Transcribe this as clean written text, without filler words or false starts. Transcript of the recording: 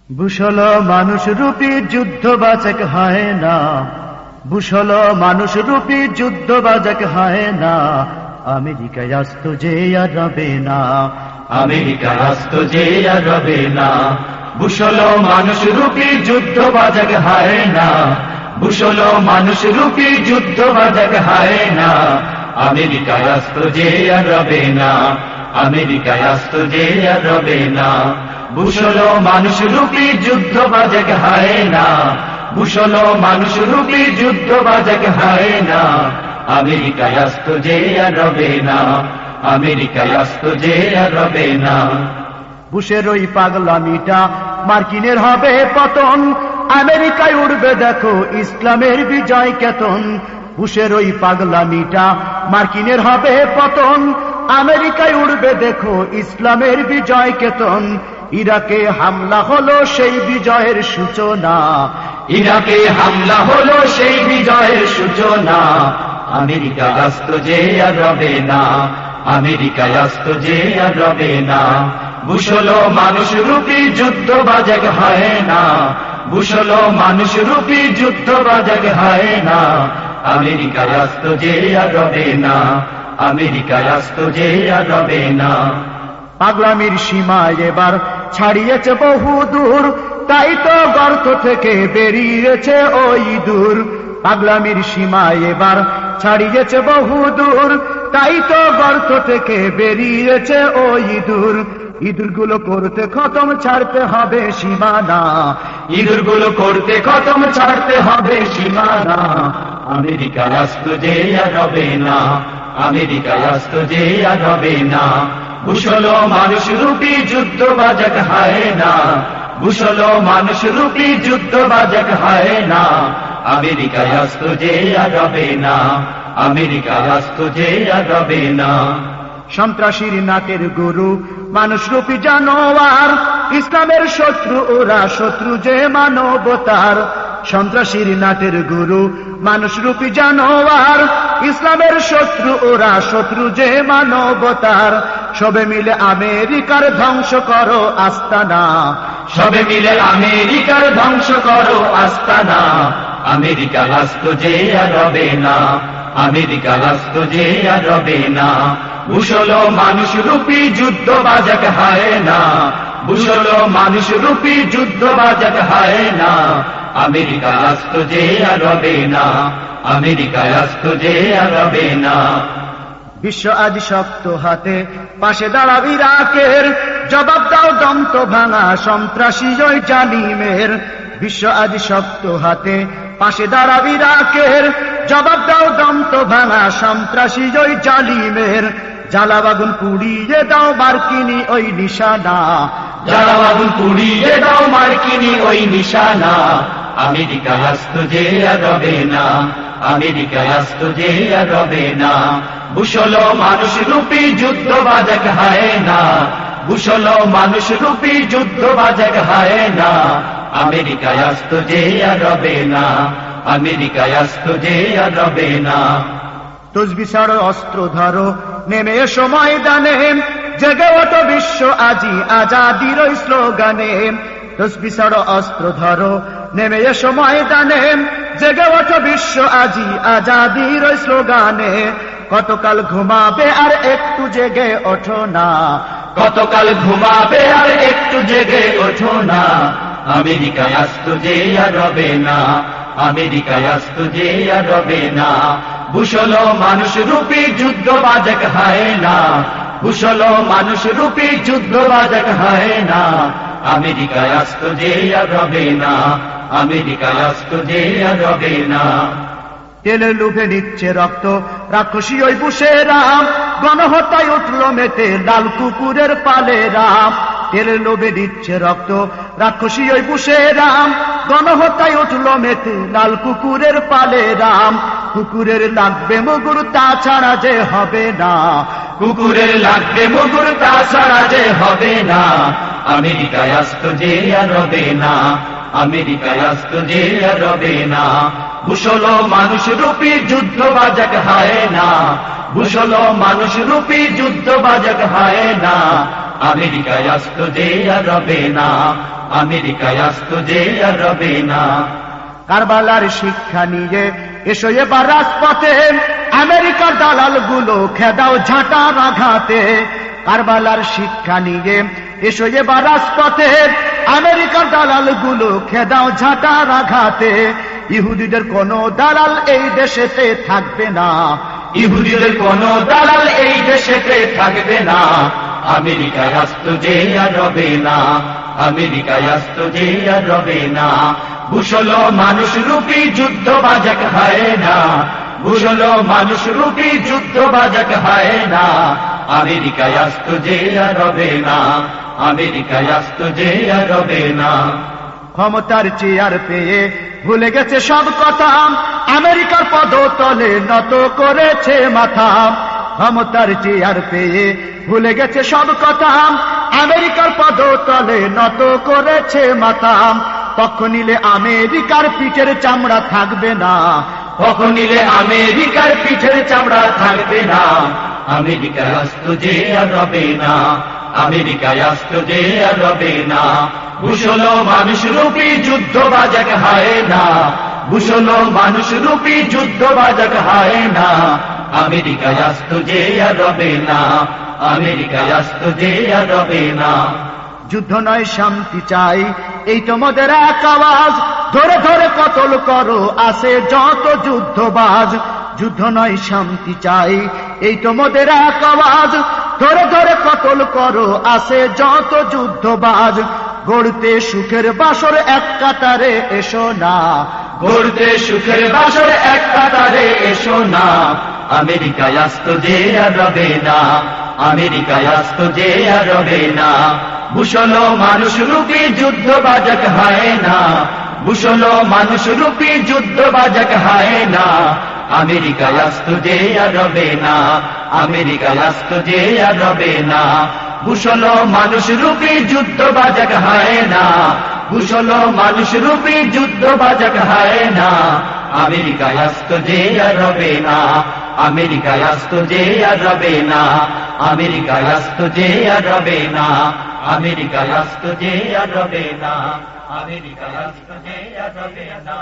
বুসল মানুষ রূপী যুদ্ধ বাজক হয় না, বুসল মানুষ রূপী যুদ্ধ বাজক হয় না, আমেরিকায় আসত যে আর রবে না, আমেরিকায় আসত যে আর রবে না। বুসল মানুষ রূপী যুদ্ধ বাজক হয় না, বুসল মানুষ রূপী যুদ্ধ বাজক হয় না, আমেরিকায় আসত যে আর রবে না, আমেরিকায় আসত যে আর রবে না। বুসল মানুষ রূপী যুদ্ধ বাজক হয় না, বুসল মানুষ রূপী যুদ্ধ বাজক হয় না, আমেরিকায় আসত যে আর রবে না, আমেরিকায় আসত যে আর রবে না। বুশের ওই পাগলামিটা মার্কিনের হবে পতন, আমেরিকায় উড়বে দেখো ইসলামের বিজয় কেতন। বুশের ওই পাগলামিটা মার্কিনের হবে পতন, আমেরিকায় উড়বে দেখো ইসলামের বিজয় কেতন। ইরাকে হামলা হলো সেই বিজয়ের সূচনা, ইরাকে হামলা হলো সেই বিজয়ের সূচনা, আমেরিকায় আসত যে আর রবে না, আমেরিকায় আসত যে আর রবে না। বুসল মানুষ রূপী যুদ্ধ বাজক হয় না, বুসল মানুষ রূপী যুদ্ধ বাজক হয় না, আমেরিকায় আসত যে আর রবে না, আমেরিকায় আসত যে আর রবে না। পাগলামির সীমা এবার ছাড়িয়েছে বহু দূর, তাই তো গর্ত থেকে বেরিয়েছে ওই দূর। পাগলামির সীমা এবার ছাড়িয়েছে বহু দূর, তাই তো গর্ত থেকে বেরিয়েছে ওই দূর। ইঁদুরগুলো করতে খতম, ছাড়তে হবে সীমানা, ইঁদুরগুলো করতে খতম, ছাড়তে হবে সীমানা, আমেরিকায় আসত যে আর রবে না, আমেরিকায় আসত যে আর রবে না। বুসল মানুষ রূপী যুদ্ধ বাজক হয় না, বুসল মানুষ রূপী যুদ্ধ বাজক হয় না, আমেরিকায় আসত যে আর রবে না, আমেরিকায় আসত যে আর রবে না। সন্ত্রাসীর নাটের গুরু মানুষ রূপী জানোয়ার, ইসলামের শত্রু ওরা, শত্রু যে মানবতার। সন্ত্রাসীর নাটের গুরু মানুষ রূপী জানোয়ার, ইসলামের শত্রু ওরা, শত্রু যে মানবতার। সবে মিলে আমেরিকার ধ্বংস করো আস্তানা, সবে মিলে আমেরিকার ধ্বংস করো আস্তানা, আমেরিকায় আসত যে আর রবে না, আমেরিকায় আসত যে আর রবে না। বুসল মানুষ রূপী যুদ্ধ বাজক হয় না, বুসল মানুষ রূপী যুদ্ধ বাজক হয় না, আমেরিকায় আসত যে আর রবে না, আমেরিকায় আসত যে আর রবে না। বিশ্ব আজ শক্ত হাতে পাশে দাঁড়াবি ইরাকের, জবাব দাও দন্ত ভাঙা সন্ত্রাসী ওই জালিমের। বিশ্ব আজ শক্ত হাতে পাশে দাঁড়াবি ইরাকের, জবাব দাও দন্ত ভাঙা সন্ত্রাসী ওই জালিমের। জ্বালাবাগুন পুড়িয়ে দাও মার্কিনী ওই নিশানা, জ্বালাবাগুন পুড়িয়ে দাও মার্কিনী ওই নিশানা, আমেরিকায় আসত যে আর রবে না, আমেরিকায় আসত যে আর রবে না। বুসল মানুষ রূপী যুদ্ধ বাজক হয় না, বুসল মানুষ রূপী যুদ্ধ বাজক হয় না, আমেরিকায় আসত যে আর রবে না, আমেরিকায় আসত যে আর রবে না। তসবি ছাড়ো অস্ত্র ধরো নেমে এসো ময়দানে, জেগে ওঠো বিশ্ব আজি আজাদির ওই স্লোগানে। তসবি ছাড়ো অস্ত্র ধরো নেমে এসো ময়দানে, জেগে ওঠো বিশ্ব আজি আজাদির ওই স্লোগানে। কতকাল ঘুমাবে আর একটু জেগে ওঠো না, কতকাল ঘুমাবে আর একটু জেগে ওঠো না, আমেরিকায় আসত যে আর রবে না, আমেরিকায় আসত যে আর রবে না। বুসল মানুষ রূপী যুদ্ধ বাজক হয় না, বুসল মানুষ রূপী যুদ্ধ বাজক হয় না, আমেরিকায় আসত যে আর রবে না, আমেরিকায় আসত যে আর রবে না। তেলের লোভে নিচ্ছে রক্ত রাক্ষসী ওই বুশেরা, গণহত্যায় উঠল মেতে লাল কুকুরের পালেরা। তেলের লোভে দিচ্ছে রক্ত রাক্ষসী ওই বুশেরা, গণহত্যায় উঠল মেতে লাল কুকুরের পালেরা। কুকুরের লাগবে মুগুর তাছাড়া যে হবে না, কুকুরের লাগবে মুগুর তাছাড়া যে হবে না, আমেরিকায় আসত যে আর রবে না, আমেরিকায় আসত যে আর রবে না। বুসল মানুষ রূপী যুদ্ধ বাজক হয় না, বুঝলো মানুষ রূপী যুদ্ধ বাজক হয় না, আমেরিকায় আসতো যে আর রবে না, আমেরিকায় আসতো যে আর রবে না। কারবালার শিক্ষা নিয়ে এসো এবার রাজপথে, আমেরিকার দালাল গুলো খেদাও ঝাঁটার আঘাতে। কারবালার শিক্ষা নিয়ে এসো এবার রাজপথে, আমেরিকার দালাল গুলো খেদাও ঝাঁটার আঘাতে। ইহুদিদের কোনো দালাল এই দেশেতে থাকবে না, ইহুদিদের কোনো দালাল এই দেশেতে থাকবে না, আমেরিকায় আসতো যে আর রবে না, আমেরিকায় আসতো যে আর রবে না। বুঝলো মানুষ রূপী যুদ্ধ বাজক হয় না, বুঝলো মানুষ রূপী যুদ্ধ বাজক হয় না, আমেরিকায় আসতো যে আর রবে না, আমেরিকায় আসতো যে আর রবে না। ক্ষমতার চেয়ার পেয়ে ভুলে গেছে সব কথা, আমেরিকার পদতলে নত করেছে মাথা। ক্ষমতার চেয়ার পেয়ে ভুলে গেছে সব কথা, আমেরিকার পদতলে নত করেছে মাথা। পক্ষ নিলে আমেরিকার পিঠের চামড়া থাকবে না, পক্ষ নিলে আমেরিকার পিঠের চামড়া থাকবে না, আমেরিকায় আসতো যে আর রবে না, আমেরিকায় আসতো যে আর রবে না। বুঝলো মানুষ রূপী যুদ্ধ বাজক হয় না, বুঝলো মানুষ রূপী যুদ্ধ বাজক হয় না, আমেরিকায় আসতো যে আর রবে না, আমেরিকায় আসতো যে আর রবে না। যুদ্ধ নয় শান্তি চাই, এই তোমাদের এক আওয়াজ, ধরে ধরে কতল করো আসে যত যুদ্ধবাজ। যুদ্ধ নয় শান্তি চাই, এই তোমাদের এক আওয়াজ, ধরে ধরে কতল করো আসে যত যুদ্ধবাজ। গড়তে সুখের বাসর এক কাতারে এসো না, গড়তে সুখের বাসর এক কাতারে এসো না, আমেরিকায় আসতো যে আর রবে না, আমেরিকায় আসতো যে আর রবে না। বুঝলো মানুষ রূপী যুদ্ধ বাজক হয় না, বুঝলো মানুষ রূপী যুদ্ধ বাজক হয় না, আমেরিকায় আসতো যে আর রবে না, আমেরিকায় আসতো যে আর রবে না। বুঝলো মানুষ রূপী যুদ্ধ বাজক হয় না, বুঝলো মানুষ রূপী যুদ্ধ বাজক হয় না, আমেরিকায় আসতো যে আর রবে না, আমেরিকায় আসতো যে আর রবে না, আমেরিকায় আসতো যে আর রবে না, আমেরিকায় আসতো যে আর রবে না, আমেরিকায় আসতো যে আর রবে না।